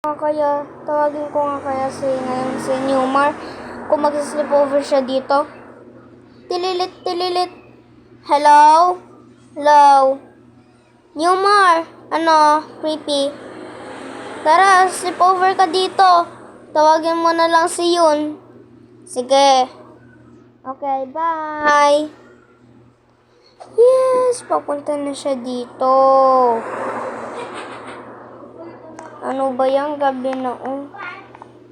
Kaya, tawagin ko nga kaya si Newmar kung mag-sleepover siya dito. Tililit, tililit. Hello? Hello? Newmar? Ano? Creepy? Tara, sleepover ka dito. Tawagin mo na lang si Yun. Sige. Okay, bye. Yes, papunta na siya dito. Ano ba yung gabi na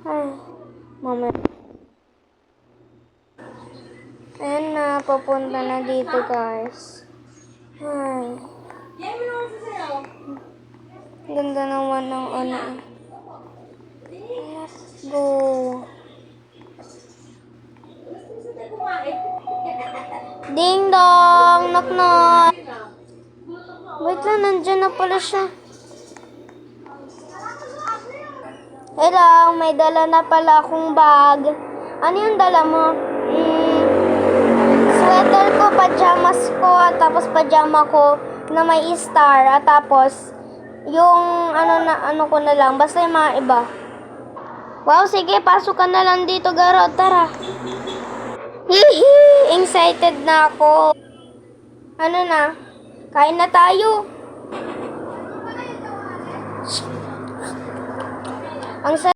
Ay, mama. Ayan na, papunta na dito, guys. Ay. Ganda naman ng Let's go. Ding dong, knock knock. Wait lang, nandyan na pala siya. Hello, may dala na pala akong bag. Ano yung dala mo? Sweater ko, pajamas ko, at tapos pajama ko na may star, at tapos yung ano ko na lang, basta yung mga iba. Wow, sige, pasok ka na lang dito, Garo, tara. Hihi, excited na ako. Ano na? Kain na tayo. Ang